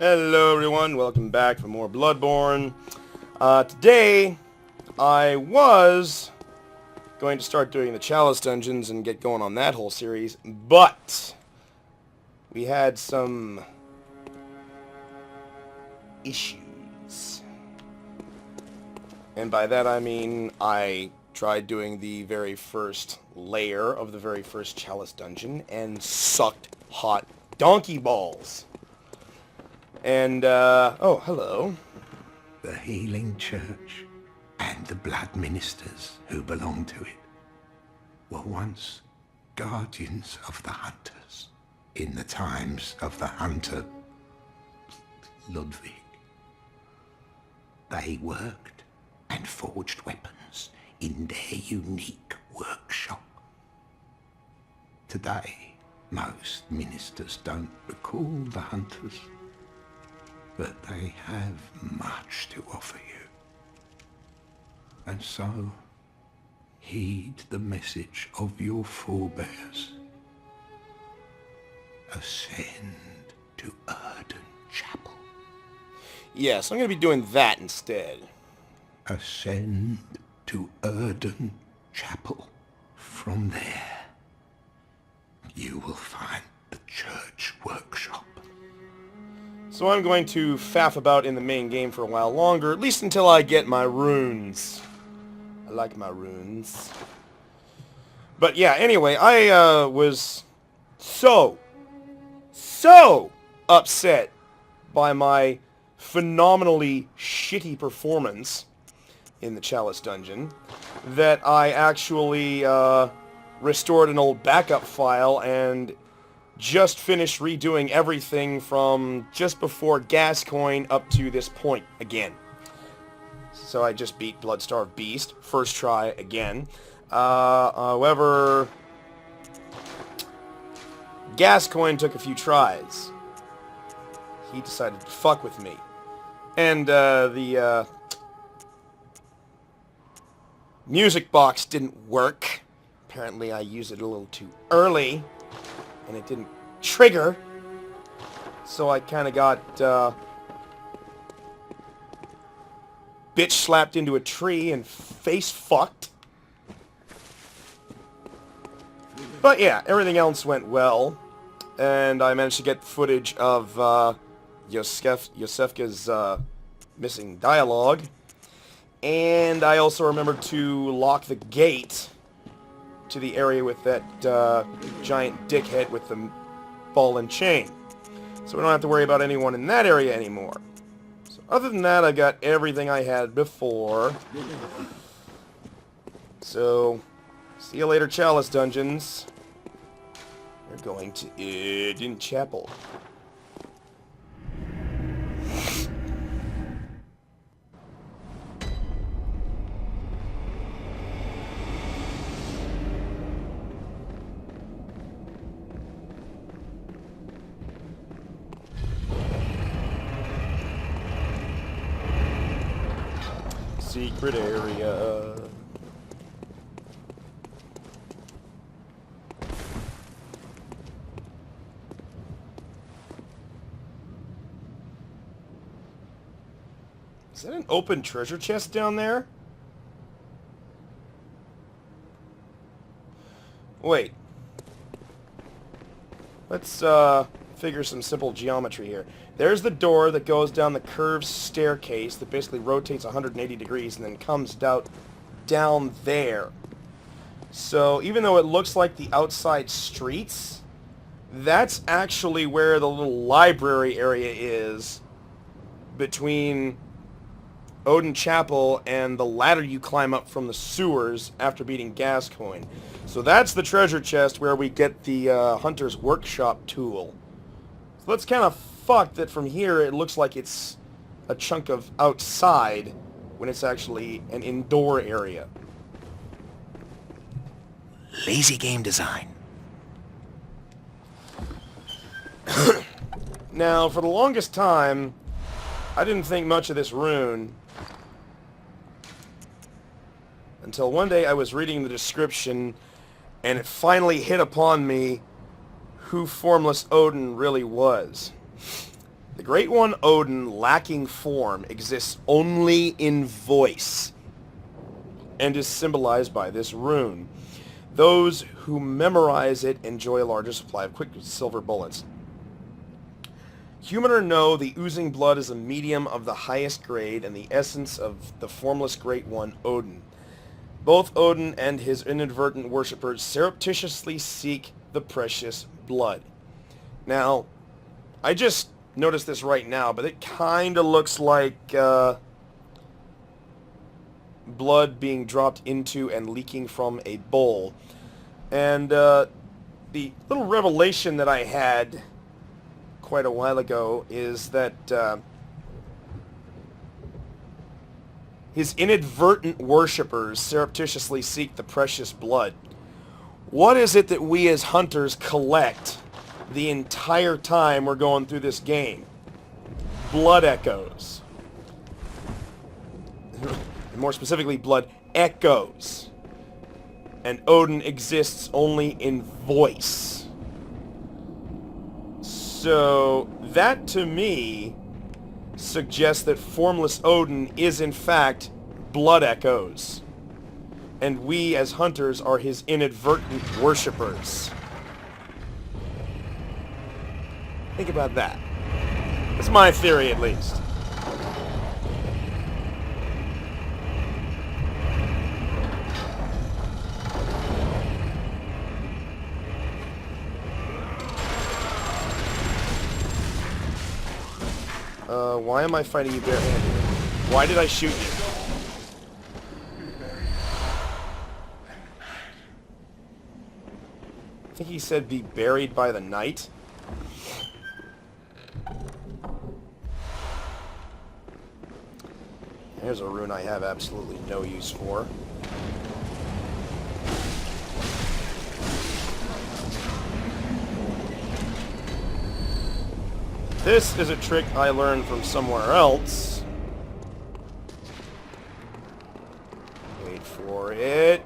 Hello everyone, welcome back for more Bloodborne. Today, I was going to start doing the Chalice Dungeons and get going on that whole series, but we had some issues. And by that I mean I tried doing the very first layer of the very first Chalice Dungeon and sucked hot donkey balls. And, oh, hello. The Healing Church and the blood ministers who belong to it were once guardians of the hunters in the times of the hunter Ludwig. They worked and forged weapons in their unique workshop. Today, most ministers don't recall the hunters, but they have much to offer you. And so, heed the message of your forebears. Ascend to Erden Chapel. Yes, I'm going to be doing that instead. Ascend to Erden Chapel. From there, you will find the church workshop. So I'm going to faff about in the main game for a while longer, at least until I get my runes. I like my runes. But yeah, anyway, I was so upset by my phenomenally shitty performance in the Chalice Dungeon that I actually restored an old backup file and just finished redoing everything from just before Gascoigne up to this point again. So I just beat Bloodstarved Beast, first try again. However, Gascoigne took a few tries. He decided to fuck with me. And the music box didn't work. Apparently I used it a little too early, and it didn't trigger. So I kind of got bitch slapped into a tree and face fucked. But yeah, everything else went well, and I managed to get footage of Yosefka's missing dialogue, and I also remembered to lock the gate to the area with that giant dickhead with the ball and chain. So we don't have to worry about anyone in that area anymore. So other than that, I got everything I had before. So, see you later, Chalice Dungeons. We're going to Erden Chapel. Secret area. Is that an open treasure chest down there? Wait. Let's figure some simple geometry here. There's the door that goes down the curved staircase that basically rotates 180 degrees and then comes down there. So even though it looks like the outside streets, that's actually where the little library area is between Odin Chapel and the ladder you climb up from the sewers after beating Gascoigne. So that's the treasure chest where we get the Hunter's Workshop tool. So that's kind of fucked that from here it looks like it's a chunk of outside when it's actually an indoor area. Lazy game design. Now, for the longest time, I didn't think much of this rune until one day I was reading the description and it finally hit upon me who Formless Odin really was. The Great One Odin, lacking form, exists only in voice, and is symbolized by this rune. Those who memorize it enjoy a larger supply of quicksilver bullets. Human or no, the oozing blood is a medium of the highest grade and the essence of the formless Great One, Odin. Both Odin and his inadvertent worshippers surreptitiously seek the precious blood. Now, I just noticed this right now, but it kind of looks like blood being dropped into and leaking from a bowl. And the little revelation that I had quite a while ago is that his inadvertent worshippers surreptitiously seek the precious blood. What is it that we as hunters collect the entire time we're going through this game? Blood echoes. More specifically, blood echoes. And Odin exists only in voice. So, that to me suggests that formless Odin is in fact blood echoes. And we as hunters are his inadvertent worshippers. Think about that. That's my theory, at least. Why am I fighting you barehanded? Why did I shoot you? I think he said be buried by the night. Here's a rune I have absolutely no use for. This is a trick I learned from somewhere else. Wait for it.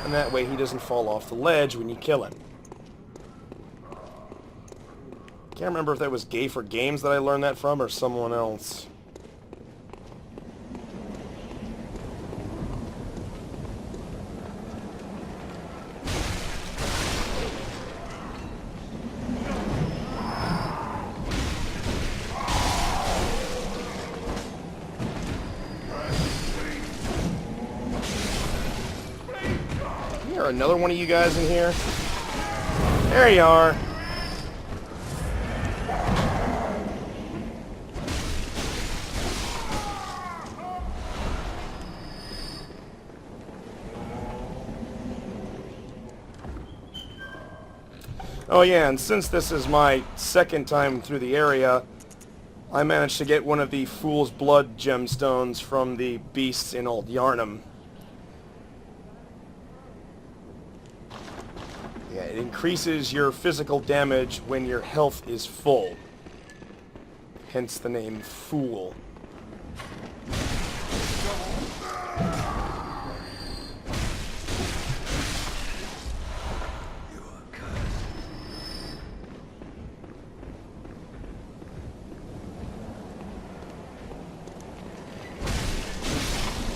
And that way he doesn't fall off the ledge when you kill him. Can't remember if that was Gay for Games that I learned that from or someone else. Another one of you guys in here? There you are. Oh yeah, and since this is my second time through the area, I managed to get one of the Fool's Blood gemstones from the beasts in Old Yharnam. Yeah, it increases your physical damage when your health is full. Hence the name Fool.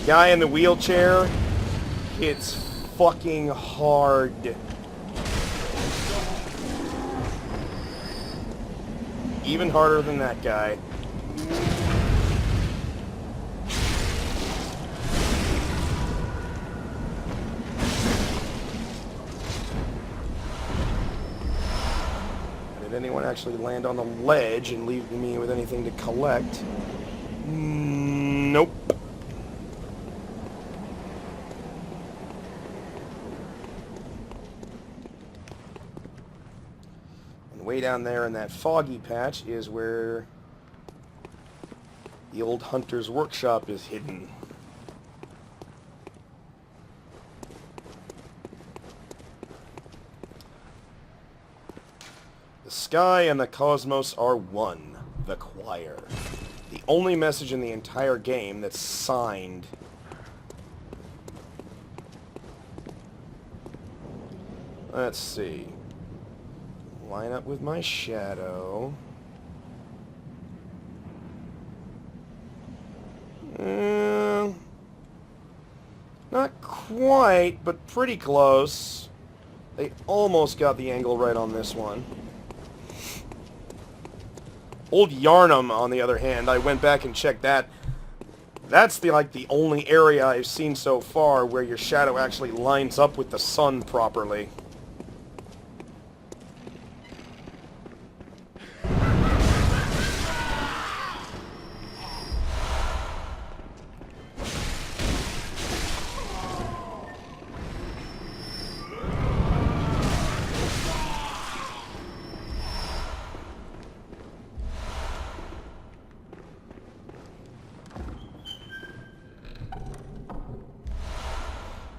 Guy in the wheelchair hits fucking hard. Even harder than that guy. Did anyone actually land on the ledge and leave me with anything to collect? Nope. Way down there in that foggy patch is where the old hunter's workshop is hidden. The sky and the cosmos are one, the choir. The only message in the entire game that's signed. Let's see. line up with my shadow. Not quite, but pretty close. They almost got the angle right on this one. Old Yharnam, on the other hand, I went back and checked that. That's the only area I've seen so far where your shadow actually lines up with the sun properly.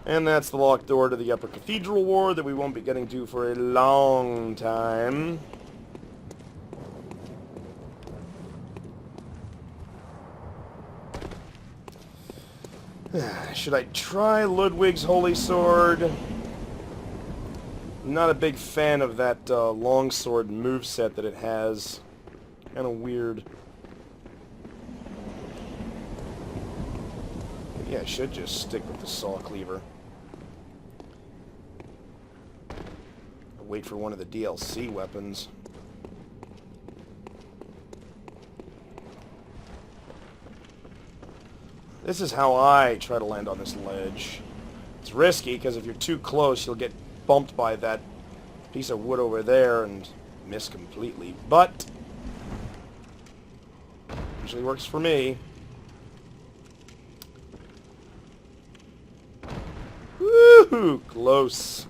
And that's the locked door to the upper cathedral ward that we won't be getting to for a long time. Should I try Ludwig's Holy Sword? I'm not a big fan of that longsword moveset that it has. Kind of weird. Yeah, I should just stick with the saw cleaver. Wait for one of the DLC weapons. This is how I try to land on this ledge. It's risky, because if you're too close, you'll get bumped by that piece of wood over there and miss completely. But usually works for me. Woohoo! Close.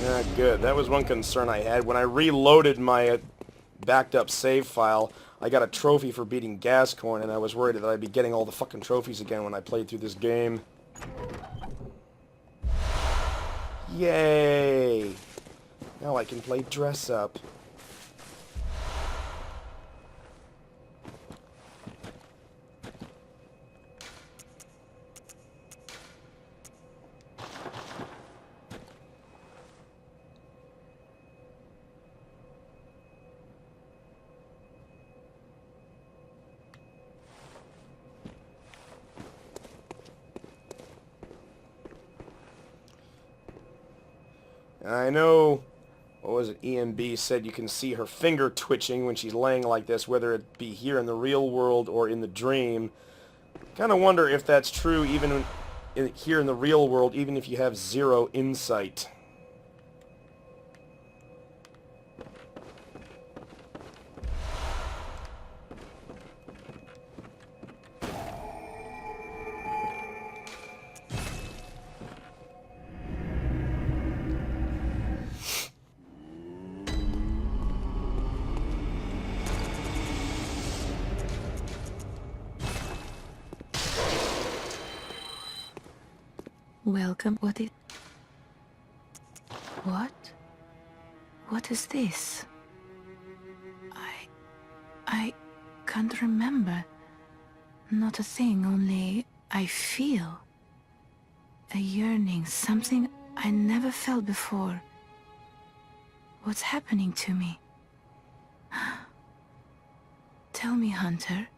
Yeah, good. That was one concern I had. When I reloaded my backed up save file, I got a trophy for beating Gascoigne, and I was worried that I'd be getting all the fucking trophies again when I played through this game. Yay! Now I can play dress up. I know, what was it, EMB said you can see her finger twitching when she's laying like this, whether it be here in the real world or in the dream. Kind of wonder if that's true even here in the real world, even if you have zero insight. Welcome. What is... What? What is this? I can't remember. Not a thing, only I feel. A yearning, something I never felt before. What's happening to me? Tell me, Hunter.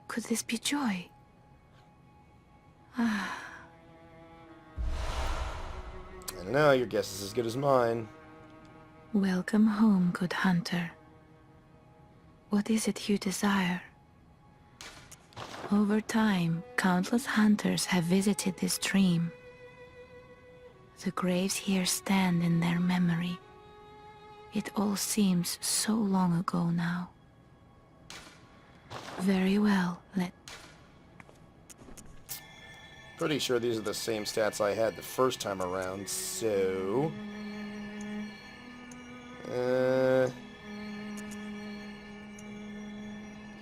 Could this be joy? I don't know, your guess is as good as mine. Welcome home, good hunter. What is it you desire? Over time, countless hunters have visited this dream. The graves here stand in their memory. It all seems so long ago now. Very well, Pretty sure these are the same stats I had the first time around, so... I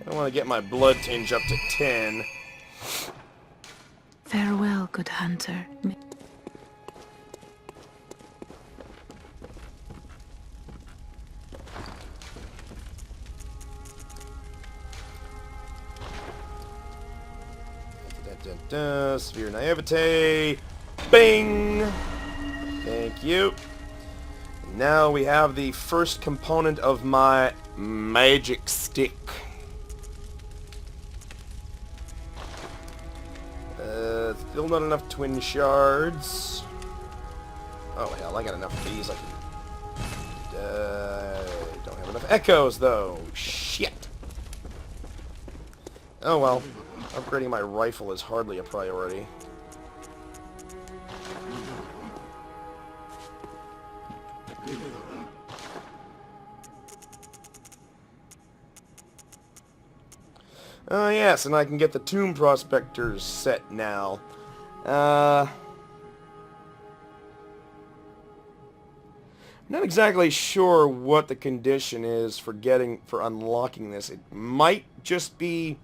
want to get my blood tinge up to 10. Farewell, good hunter. Sphere naivete. Bing! Thank you. Now we have the first component of my magic stick. Still not enough twin shards. Oh hell, I got enough of these. I can... don't have enough echoes though. Shit. Oh well. Upgrading my rifle is hardly a priority. Oh yes, and I can get the Tomb Prospectors set now. Not exactly sure what the condition is for unlocking this. It might just be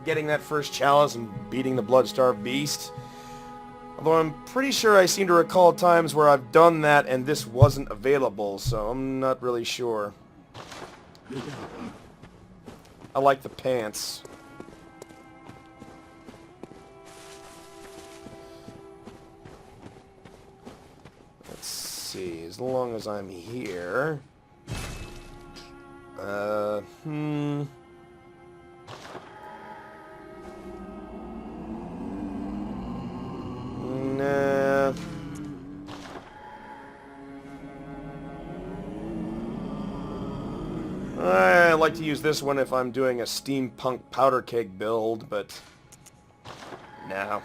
getting that first chalice and beating the blood-starved beast. Although I'm pretty sure I seem to recall times where I've done that and this wasn't available, so I'm not really sure. I like the pants. Let's see, as long as I'm here... Nah... I like to use this one if I'm doing a steampunk powder keg build, but... no.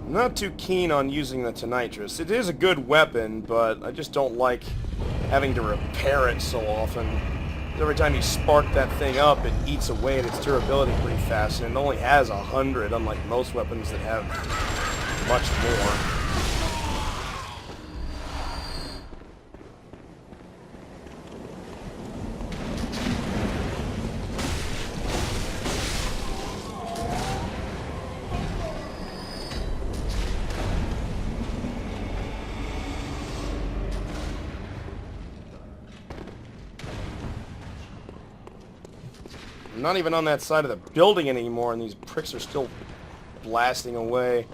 Not too keen on using the Tonitrus. It is a good weapon, but I just don't like having to repair it so often. Every time you spark that thing up, it eats away at its durability pretty fast, and it only has 100, unlike most weapons that have much more. I'm not even on that side of the building anymore, and these pricks are still blasting away.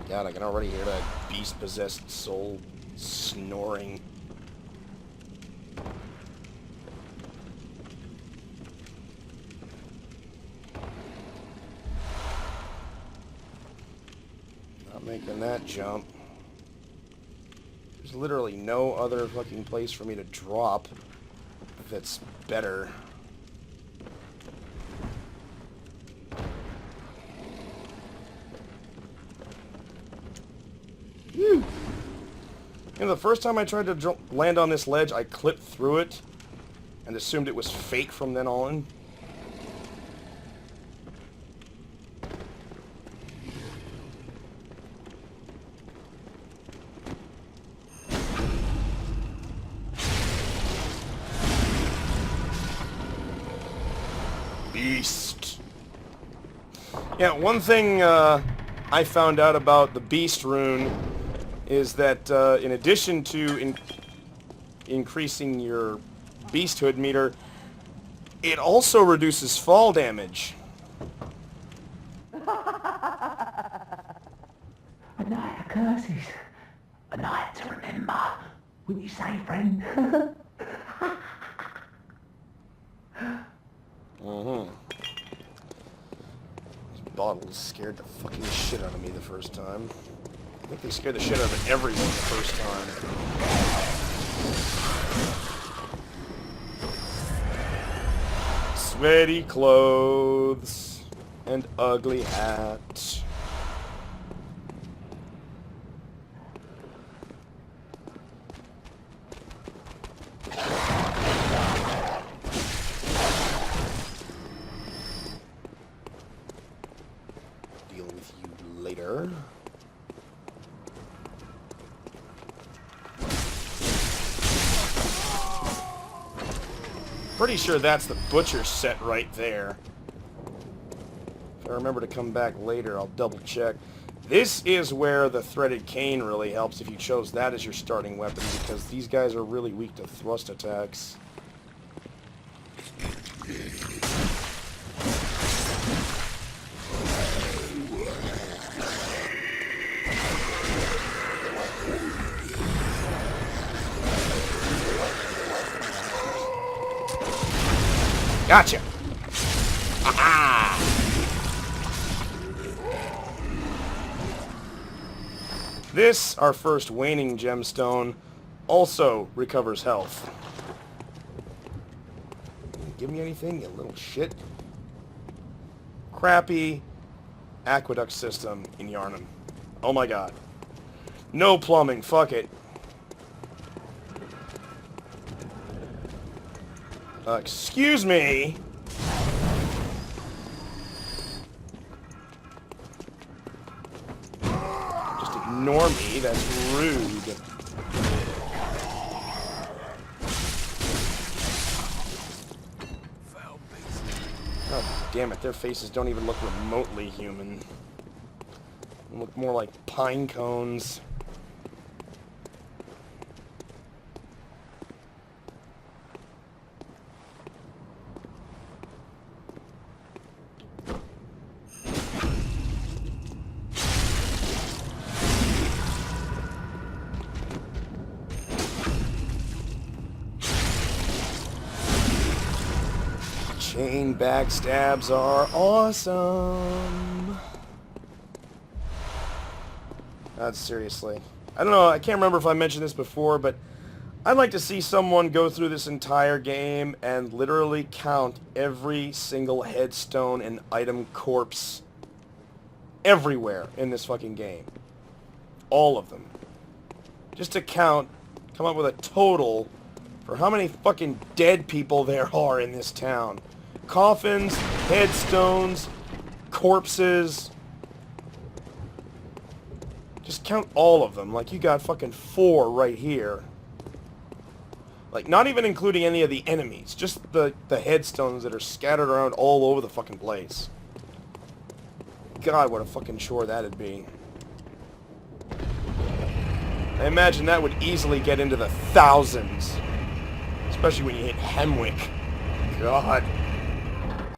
God, I can already hear that beast-possessed soul snoring. Not making that jump. There's literally no other fucking place for me to drop that's better. You know, the first time I tried to land on this ledge, I clipped through it and assumed it was fake from then on. Beast. Yeah, one thing I found out about the Beast rune is that in addition to increasing your beasthood meter, it also reduces fall damage. A night of curses. A night to remember. Wouldn't you say, friend? These bottles scared the fucking shit out of me the first time. I think they scared the shit out of everyone the first time. Sweaty clothes and ugly hat. Deal with you later. Pretty sure that's the butcher set right there. If I remember to come back later, I'll double check. This is where the threaded cane really helps if you chose that as your starting weapon, because these guys are really weak to thrust attacks. Gotcha! Aha! This, our first waning gemstone, also recovers health. Give me anything, you little shit. Crappy aqueduct system in Yharnam. Oh my god. No plumbing, fuck it. Excuse me. Just ignore me, that's rude. Oh, damn it, their faces don't even look remotely human. They look more like pine cones. Chain backstabs are awesome. That's seriously. I don't know, I can't remember if I mentioned this before, but I'd like to see someone go through this entire game and literally count every single headstone and item corpse everywhere in this fucking game. All of them. Just to count, come up with a total for how many fucking dead people there are in this town. Coffins, headstones, corpses. Just count all of them. Like, you got fucking 4 right here. Like, not even including any of the enemies. Just the headstones that are scattered around all over the fucking place. God, what a fucking chore that'd be. I imagine that would easily get into the thousands. Especially when you hit Hemwick. God.